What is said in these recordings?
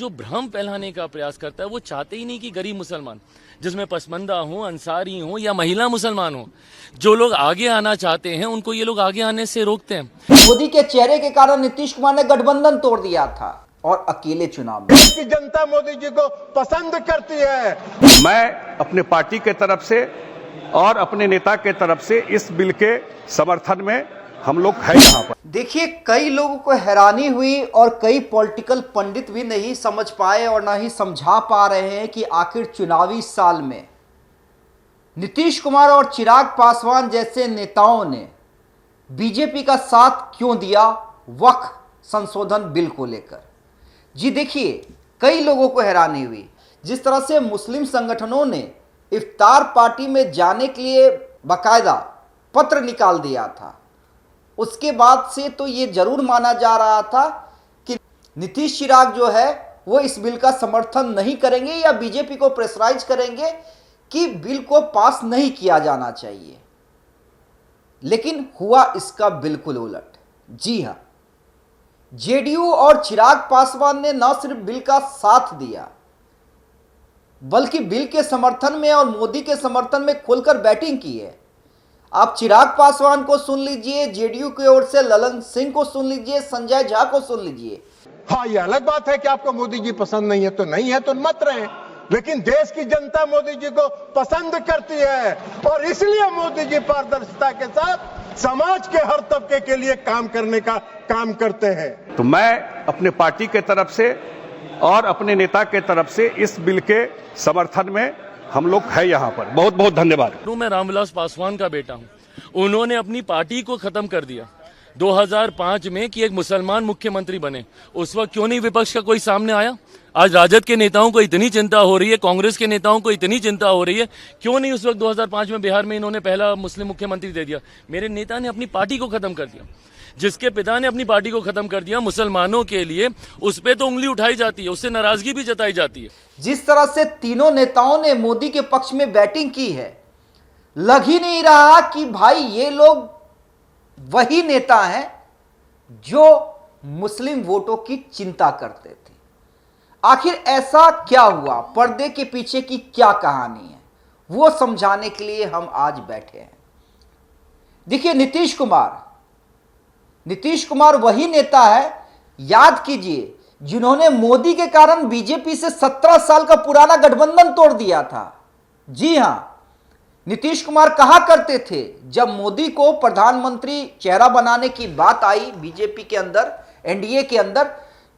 जो भ्रम फैलाने का प्रयास करता है वो चाहते ही नहीं कि गरीब मुसलमान, जिसमें पसमंदा हो, अंसारी हो या महिला मुसलमान हो, जो लोग आगे आना चाहते हैं उनको ये लोग आगे आने से रोकते हैं। मोदी के चेहरे के कारण नीतीश कुमार ने गठबंधन तोड़ दिया था और अकेले चुनाव में। देश की जनता मोदी जी को पसंद करती है। मैं अपने पार्टी के तरफ से और अपने नेता के तरफ से इस बिल के समर्थन में हम लोग हैं यहाँ पर। देखिए, कई लोगों को हैरानी हुई और कई पॉलिटिकल पंडित भी नहीं समझ पाए और ना ही समझा पा रहे हैं कि आखिर चुनावी साल में नीतीश कुमार और चिराग पासवान जैसे नेताओं ने बीजेपी का साथ क्यों दिया वक्फ संशोधन बिल को लेकर। जी देखिए, कई लोगों को हैरानी हुई। जिस तरह से मुस्लिम संगठनों ने इफ्तार पार्टी में जाने के लिए बाकायदा पत्र निकाल दिया था, उसके बाद से तो ये जरूर माना जा रहा था कि नीतीश चिराग जो है वो इस बिल का समर्थन नहीं करेंगे या बीजेपी को प्रेशराइज करेंगे कि बिल को पास नहीं किया जाना चाहिए। लेकिन हुआ इसका बिल्कुल उलट। जी हां, जेडीयू और चिराग पासवान ने न सिर्फ बिल का साथ दिया बल्कि बिल के समर्थन में और मोदी के समर्थन में खुलकर बैटिंग की है। आप चिराग पासवान को सुन लीजिए, जेडीयू की ओर से ललन सिंह को सुन लीजिए, संजय झा को सुन लीजिए। हाँ, ये अलग बात है कि आपको मोदी जी पसंद नहीं है तो मत रहे, लेकिन देश की जनता मोदी जी को पसंद करती है और इसलिए मोदी जी पारदर्शिता के साथ समाज के हर तबके के लिए काम करने का काम करते हैं। तो मैं अपने पार्टी के तरफ से और अपने नेता के तरफ से इस बिल के समर्थन में हम लोग हैं यहाँ पर। बहुत बहुत धन्यवाद। मैं रामविलास पासवान का बेटा हूं। उन्होंने अपनी पार्टी को खत्म कर दिया 2005 में कि एक मुसलमान मुख्यमंत्री बने। उस वक्त क्यों नहीं विपक्ष का कोई सामने आया? आज राजद के नेताओं को इतनी चिंता हो रही है, कांग्रेस के नेताओं को इतनी चिंता हो रही है, क्यों नहीं उस वक्त 2005 में बिहार में इन्होंने पहला मुस्लिम मुख्यमंत्री दे दिया? मेरे नेता ने अपनी पार्टी को खत्म कर दिया। जिसके पिता ने अपनी पार्टी को खत्म कर दिया, मुसलमानों के लिए उस पे तो उंगली उठाई जाती है, उससे नाराजगी भी जताई जाती है। जिस तरह से तीनों नेताओं ने मोदी के पक्ष में बैटिंग की है, लग ही नहीं रहा कि भाई ये लोग वही नेता हैं जो मुस्लिम वोटों की चिंता करते थे। आखिर ऐसा क्या हुआ, पर्दे के पीछे की क्या कहानी है, वो समझाने के लिए हम आज बैठे हैं। देखिए, नीतीश कुमार वही नेता है, याद कीजिए, जिन्होंने मोदी के कारण बीजेपी से 17 साल का पुराना गठबंधन तोड़ दिया था। जी हां, नीतीश कुमार कहा करते थे, जब मोदी को प्रधानमंत्री चेहरा बनाने की बात आई बीजेपी के अंदर, एनडीए के अंदर,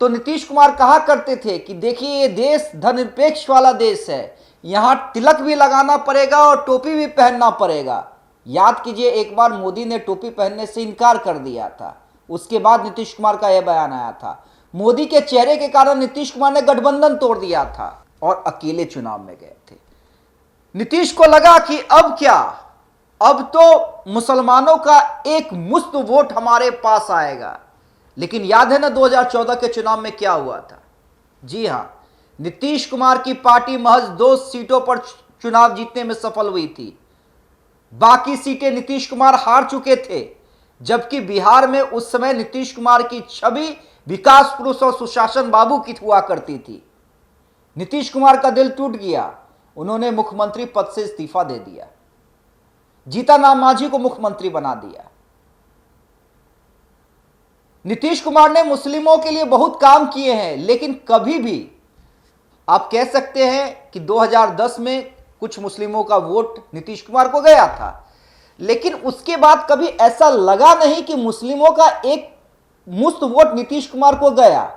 तो नीतीश कुमार कहा करते थे कि देखिए ये देश धर्मनिरपेक्ष वाला देश है, यहां तिलक भी लगाना पड़ेगा और टोपी भी पहनना पड़ेगा। याद कीजिए, एक बार मोदी ने टोपी पहनने से इनकार कर दिया था, उसके बाद नीतीश कुमार का यह बयान आया था। मोदी के चेहरे के कारण नीतीश कुमार ने गठबंधन तोड़ दिया था और अकेले चुनाव में गए थे। नीतीश को लगा कि अब क्या, अब तो मुसलमानों का एक मुश्त वोट हमारे पास आएगा। लेकिन याद है ना 2014 के चुनाव में क्या हुआ था? जी हां, नीतीश कुमार की पार्टी महज 2 सीटों पर चुनाव जीतने में सफल हुई थी। बाकी सीटें नीतीश कुमार हार चुके थे, जबकि बिहार में उस समय नीतीश कुमार की छवि विकास पुरुष और सुशासन बाबू की हुआ करती थी। नीतीश कुमार का दिल टूट गया, उन्होंने मुख्यमंत्री पद से इस्तीफा दे दिया, जीतन मांझी को मुख्यमंत्री बना दिया। नीतीश कुमार ने मुस्लिमों के लिए बहुत काम किए हैं, लेकिन कभी भी आप कह सकते हैं कि 2010 में कुछ मुस्लिमों का वोट नीतीश कुमार को गया था, लेकिन उसके बाद कभी ऐसा लगा नहीं कि मुस्लिमों का एक मुश्त वोट नीतीश कुमार को गया।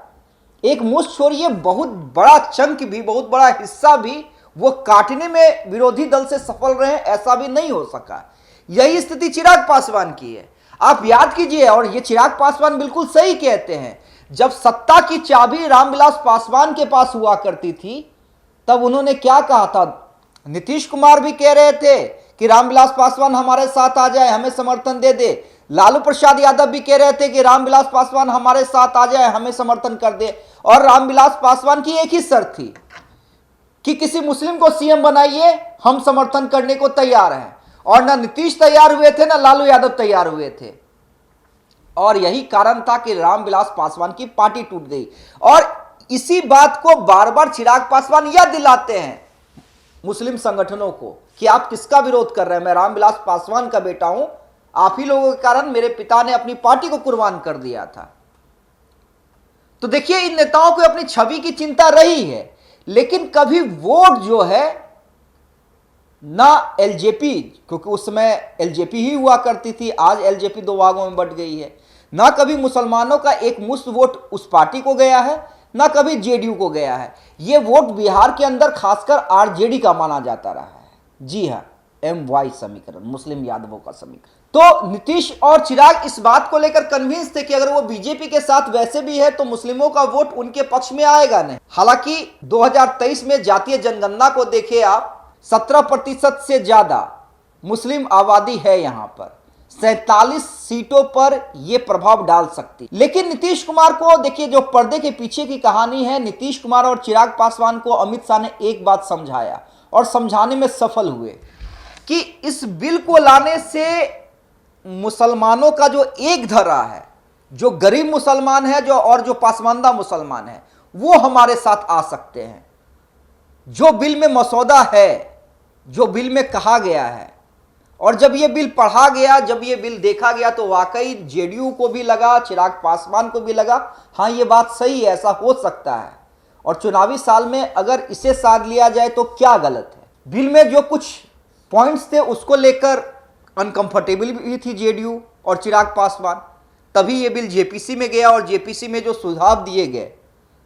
एक मुश्त छोड़िए, बहुत बड़ा चंक भी, बहुत बड़ा हिस्सा भी वो काटने में विरोधी दल से सफल रहे, ऐसा भी नहीं हो सका। यही स्थिति चिराग पासवान की है। आप याद कीजिए, और ये चिराग पासवान बिल्कुल सही कहते हैं, जब सत्ता की चाबी रामविलास पासवान के पास हुआ करती थी तब उन्होंने क्या कहा था? नीतीश कुमार भी कह रहे थे कि रामविलास पासवान हमारे साथ आ जाए, हमें समर्थन दे दे। लालू प्रसाद यादव भी कह रहे थे कि रामविलास पासवान हमारे साथ आ जाए, हमें समर्थन कर दे। और रामविलास पासवान की एक ही शर्त थी कि किसी मुस्लिम को सीएम बनाइए, हम समर्थन करने को तैयार हैं। और ना नीतीश तैयार हुए थे, ना लालू यादव तैयार हुए थे। और यही कारण था कि रामविलास पासवान की पार्टी टूट गई। और इसी बात को बार बार चिराग पासवान याद दिलाते हैं मुस्लिम संगठनों को कि आप किसका विरोध कर रहे हैं, मैं रामविलास पासवान का बेटा हूं, आप ही लोगों के कारण मेरे पिता ने अपनी पार्टी को कुर्बान कर दिया था। तो देखिए, इन नेताओं को अपनी छवि की चिंता रही है, लेकिन कभी वोट जो है ना एलजेपी, क्योंकि उस समय एलजेपी ही हुआ करती थी, आज एलजेपी दो भागों में बंट गई है, ना कभी मुसलमानों का एक मुश्त वोट उस पार्टी को गया है, ना कभी जेडीयू को गया है। यह वोट बिहार के अंदर खासकर आरजेडी का माना जाता रहा है। जी हां, MY समीकरण, मुस्लिम यादवों का समीकरण। तो नीतीश और चिराग इस बात को लेकर कन्विंस थे कि अगर वो बीजेपी के साथ वैसे भी है तो मुस्लिमों का वोट उनके पक्ष में आएगा नहीं। हालांकि 2023 में जातीय जनगणना को देखें आप, 17% से ज्यादा मुस्लिम आबादी है यहां पर, 47 सीटों पर यह प्रभाव डाल सकती। लेकिन नीतीश कुमार को देखिए, जो पर्दे के पीछे की कहानी है, नीतीश कुमार और चिराग पासवान को अमित शाह ने एक बात समझाया और समझाने में सफल हुए कि इस बिल को लाने से मुसलमानों का जो एक धरा है, जो गरीब मुसलमान है जो पासमानदा मुसलमान है, वो हमारे साथ आ सकते हैं। जो बिल में मसौदा है, जो बिल में कहा गया है, और जब ये बिल पढ़ा गया, जब ये बिल देखा गया, तो वाकई जेडीयू को भी लगा, चिराग पासवान को भी लगा, हाँ ये बात सही है, ऐसा हो सकता है। और चुनावी साल में अगर इसे साध लिया जाए तो क्या गलत है। बिल में जो कुछ पॉइंट्स थे उसको लेकर अनकंफर्टेबल भी थी जेडीयू और चिराग पासवान, तभी ये बिल जेपीसी में गया और जेपीसी में जो सुझाव दिए गए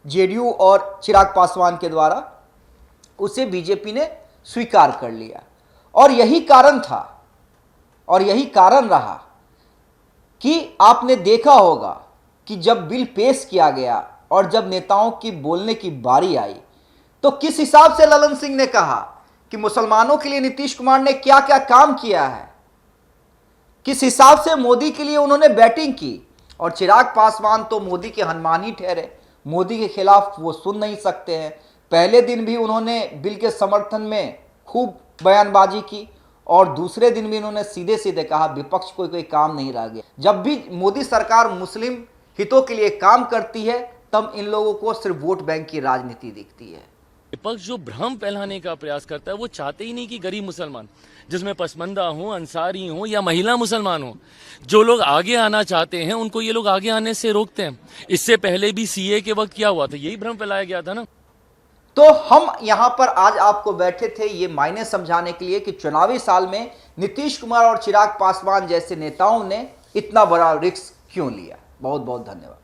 जेडीयू और चिराग पासवान के द्वारा, उसे बीजेपी ने स्वीकार कर लिया। और यही कारण था और यही कारण रहा कि आपने देखा होगा कि जब बिल पेश किया गया और जब नेताओं की बोलने की बारी आई, तो किस हिसाब से ललन सिंह ने कहा कि मुसलमानों के लिए नीतीश कुमार ने क्या क्या काम किया है, किस हिसाब से मोदी के लिए उन्होंने बैटिंग की। और चिराग पासवान तो मोदी के हनुमान ही ठहरे, मोदी के खिलाफ वो सुन नहीं सकते हैं। पहले दिन भी उन्होंने बिल के समर्थन में खूब बयानबाजी की और दूसरे दिन भी उन्होंने सीधे सीधे कहा विपक्ष को कोई काम नहीं रह गया। जब भी मोदी सरकार मुस्लिम हितों के लिए काम करती है, तब इन लोगों को सिर्फ वोट बैंक की राजनीति दिखती है। विपक्ष जो भ्रम फैलाने का प्रयास करता है, वो चाहते ही नहीं कि गरीब मुसलमान, जिसमें पसमंदा हो, अंसारी हो या महिला मुसलमान हो, जो लोग आगे आना चाहते हैं उनको ये लोग आगे आने से रोकते हैं। इससे पहले भी सीए के वक्त क्या हुआ था, यही भ्रम फैलाया गया था ना। तो हम यहां पर आज आपको बैठे थे ये मायने समझाने के लिए कि चुनावी साल में नीतीश कुमार और चिराग पासवान जैसे नेताओं ने इतना बड़ा रिस्क क्यों लिया। बहुत बहुत धन्यवाद।